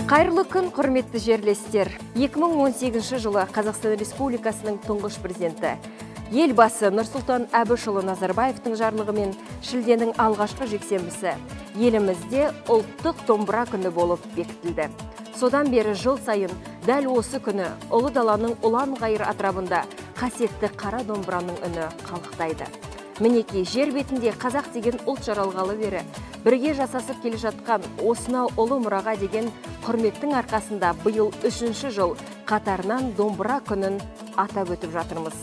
Қайырлы күн, құрметті жерлестер. 2018 жылы Қазақстан Республикасының тұңғыш президенті Елбасы Н.Ә.Назарбаевтың жарлығымен шілденің алғашқы жексенбісі елімізде ұлттық домбыра күні болып бекітілді. Содан бері жыл сайын дәл осы күні ұлы даланың ұлан ғайыр атырабында қасиетті қара домбыраның үні қалықтайды. Мінеки жер бетінде қазақ деген ұлт жаралғалы бері бірге жасасып келе жатқан осынау ұлы мұраға деген құрметтің арқасында биыл 3-ші жыл қатарынан домбыра күнін атап өтіп жатырмыз.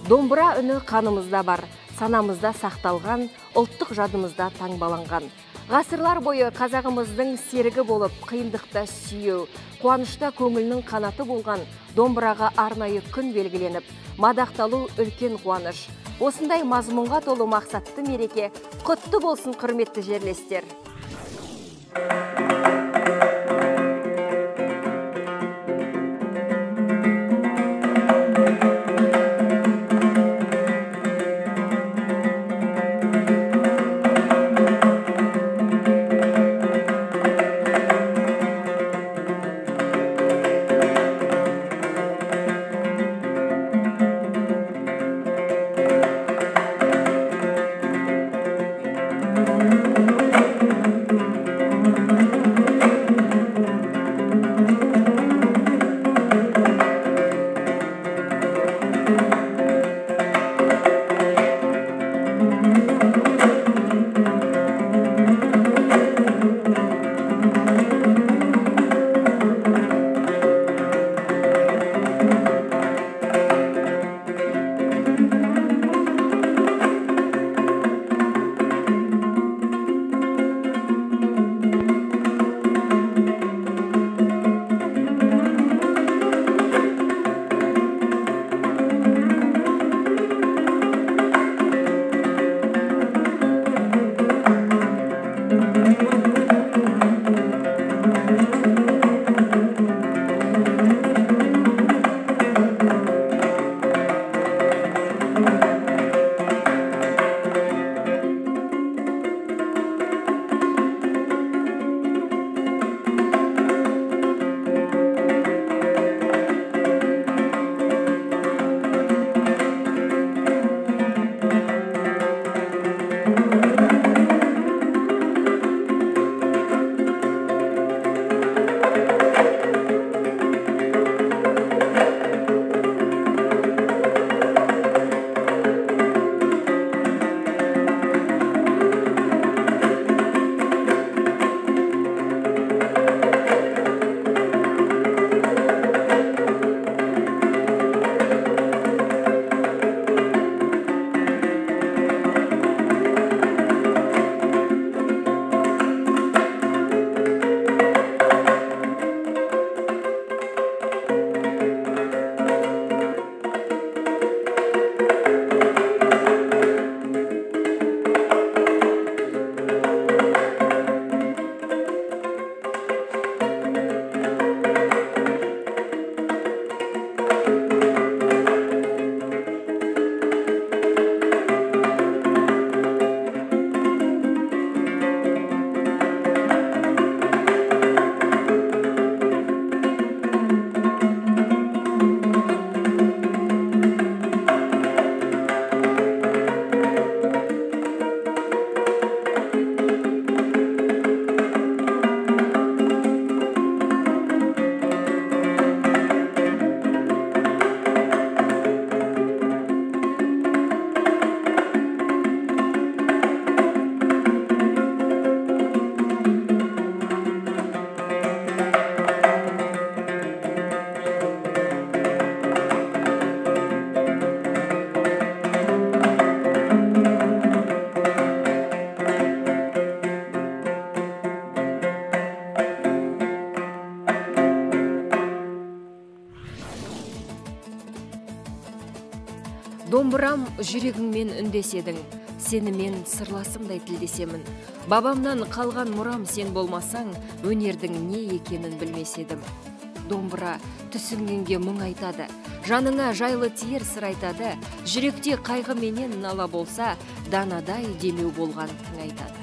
Домбыра үні қанымызда бар, санамызда сақталған, ұлттық жадымызда таңбаланған. Ғасырлар бойы қазағымыздың серігі болып, қиындықта сүйеу, қуанышта көңілінің қанаты болған домбыраға арнайы күн белгіленіп, мадақталу үлкен қуаныш. Осындай мазмұнға толы мақсатты мереке құтты болсын, құрметті жерлестер. Домбырам жүрегіңмен үндеседің, сенімен сырласымдай тілдесемін. Бабамнан қалған мұрам сен болмасаң, өнердің не екенін білмес едім. Домбыра түсінгенге мұң айтады, жаныңа жайлы тиер сыр айтады, жүректе қайғы менен нала болса, данадай демеу болған тың айтады.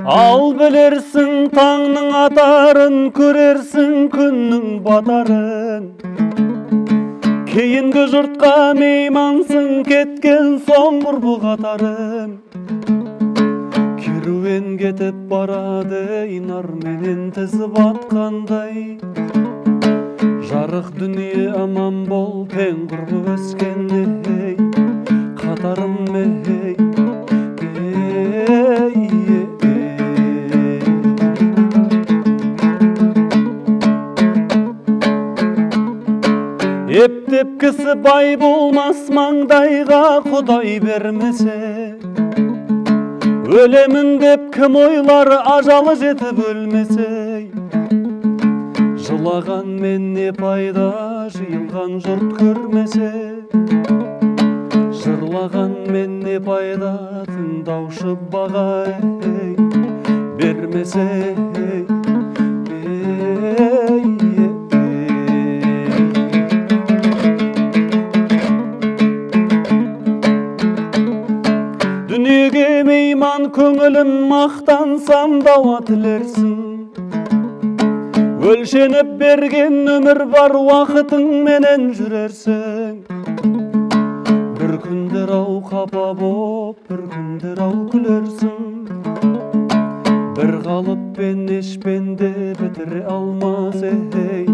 Ал білерсің таңның атарын, көрерсің күннің батарын. Кейінгі жұртқа меймансың, кеткен соң құрбы қатарын. Керуен кетіп барады, инар менен тізіп атқандай. Жарық дүние аман бол, тең құрбы өскенде, қатарым мей. Ептеп кісі бай болмас, маңдайға Құдай бермесе. Өлемін деп кім ойлар, ажалы жетіп өлмесе. Жылаған мен не пайда, жиылған жұрт көрмесе. Жырлаған мен не пайда, тыңдаушы баға бермесе. Дүниеге мейман көңілім, мақтансам дауа тілерсің. Өлшеніп берген өмір бар, уақытың менен жүрерсің. Бір күндер ау қапа боп, бір күндер ау күлерсің. Бір қалыппен ешпенде бітіре алмас ей,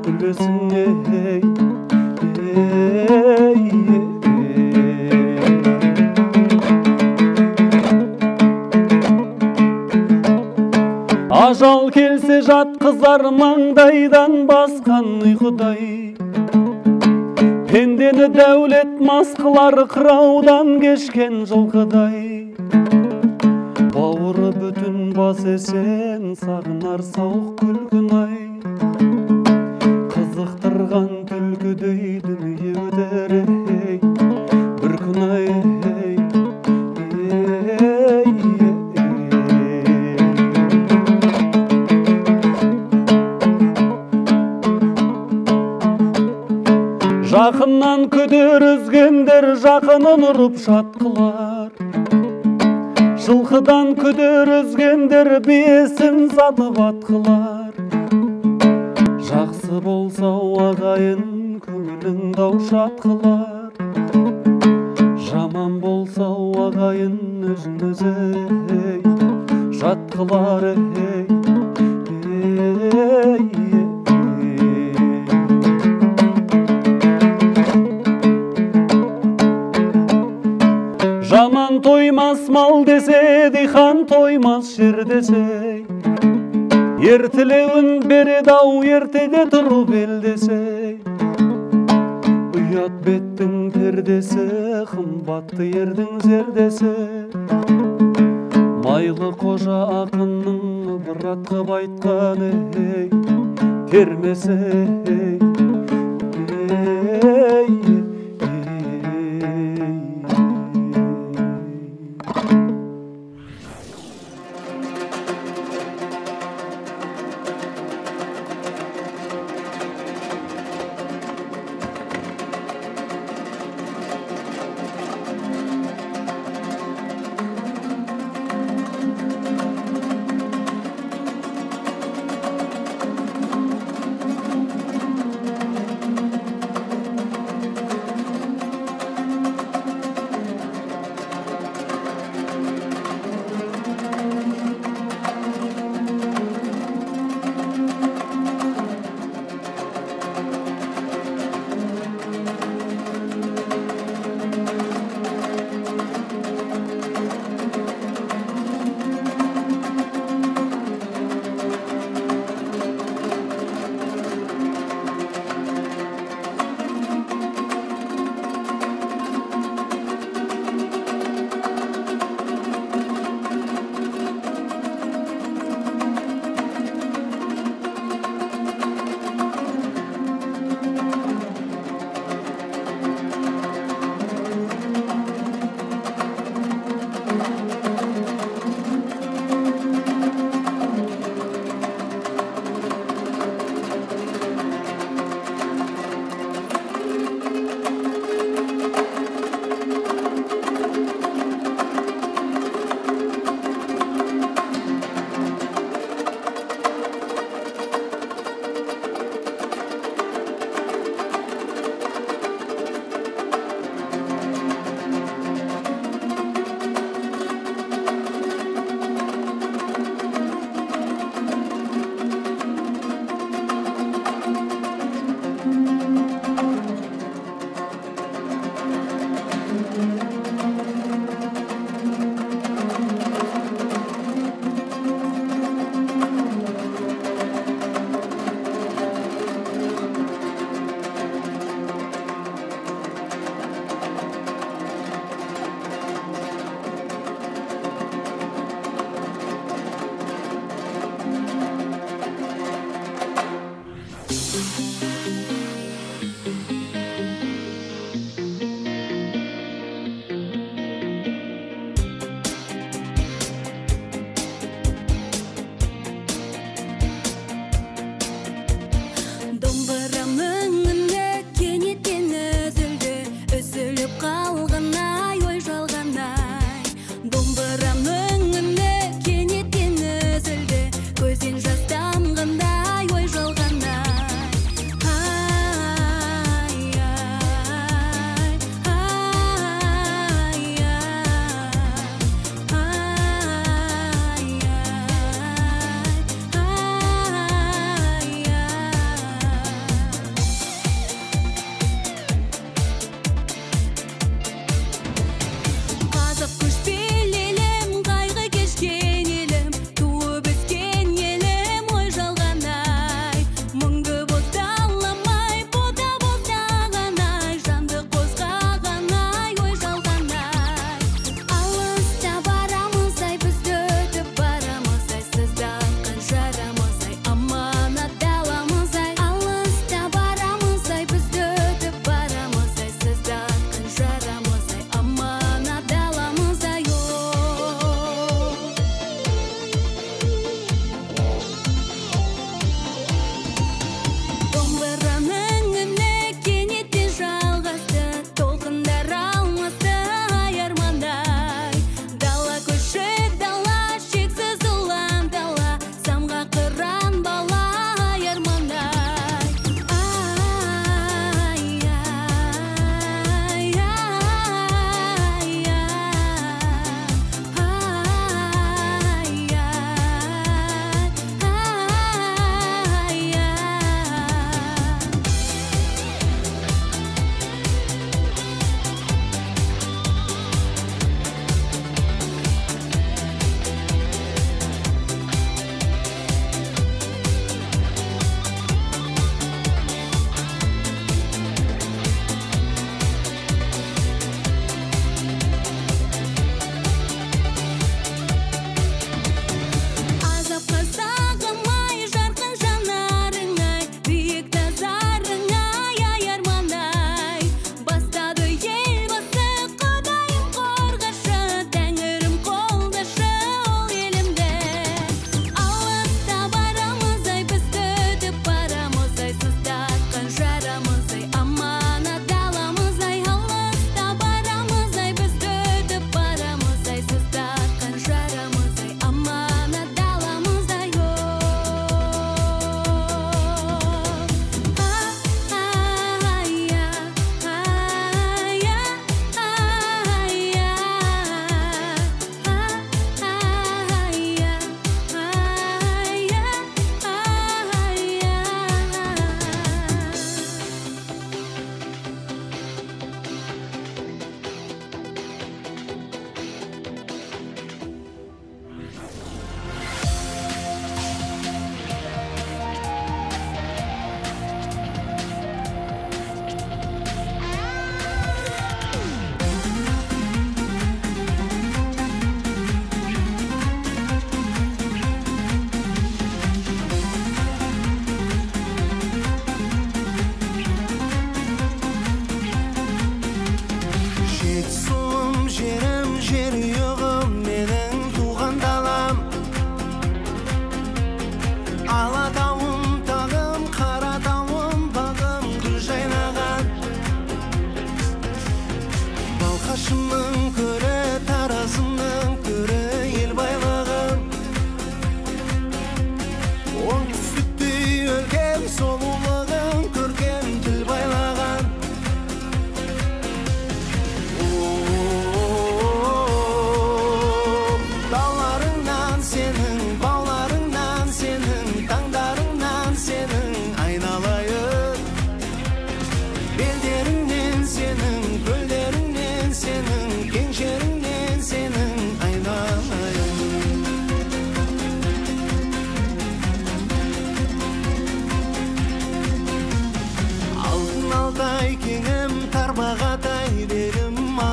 күлесің ей. Ажал келсе жатқызар маңдайдан басқан ұйқыдай. Пендені дәулет масқылар, қыраудан кешкен жылқыдай. Бауыры бүтін бас есен, сағынар сауық күлкін-ай. Қызықтырған түлкідей дүние өтер ей, бір күн-ай. Жақыннан күдер үзгендер жақынын ұрып шатқылар. Жылқыдан күдер үзгендер биесін сатып атқылар. Жақсы болса ағайын, көңілін дау шатқылар. Жаман болса ағайын, өзін өзі жатқылар. Жаман тоймас мал десе, дихан тоймас жер десе. Ертілеуін береді-ау, ертеде тұрып елдесе. Ұят беттің пердесі, қымбатты ердің зердесі. Майлы қожа ақынның бір атқып айтқан ей, термесе ей.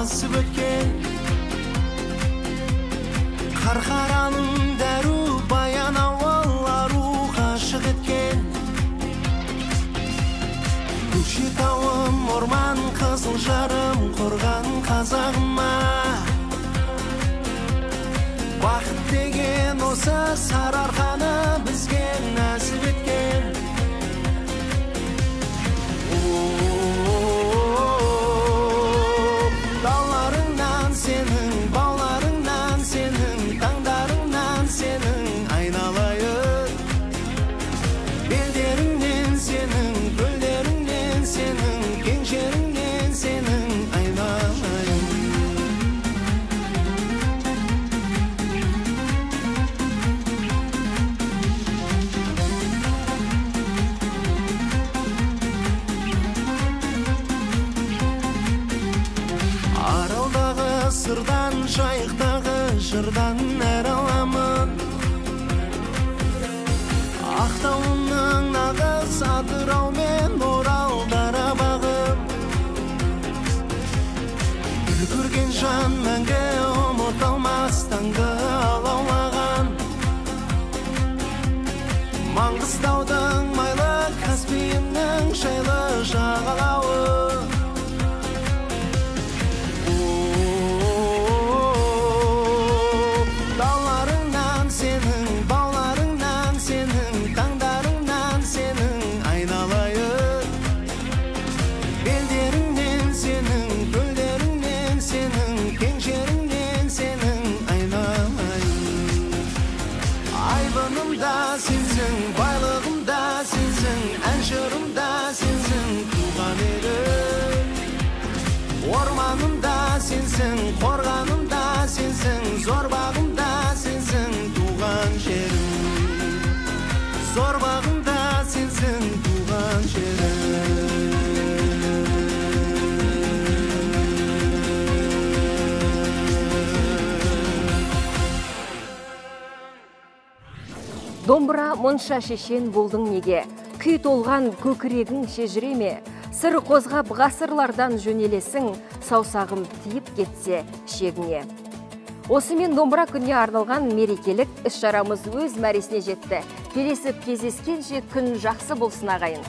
басып өткен. Қарқараның дәру баян ауыллару ғашық еткен. Көкшетауым орман қызыл жарым қорған қазағыма. Бақыт деген осы сарыарқаны бізге нәсіп еткен. Даларыңнан сенің, бауларыңнан сенің, таңдарыңнан сенің айналайын. Белдеріңнен сенің, көлдеріңнен сенің, кең жеріңнен сенің айналайын. Сырдан, жайықтағы жырдан әр аламын. Ақтауымның нағыз Атырау мен Оралдара бағым. Гүл көрген жан мәңгі ұмытылмас таңды алаулаған. Маңғыстаудың майлы, Каспийімнің жайлы жағалауы. Орманымда сенсің, қорғанымда сенсің, зор бағымда сенсің, туған жерім. Зор бағымда сенсің, туған жерім. Домбыра мұнша шешен болдың неге? Күй толған көкірегің шежіреме? Сыр қозғап ғасырлардан жөнелесің, саусағым тиіп кетсе шегіне. Осымен домбыра күніне арналған мерекелік іс-шарамыз өз мәресіне жетті. Келесі кездескенше күн жақсы болсын ағайын.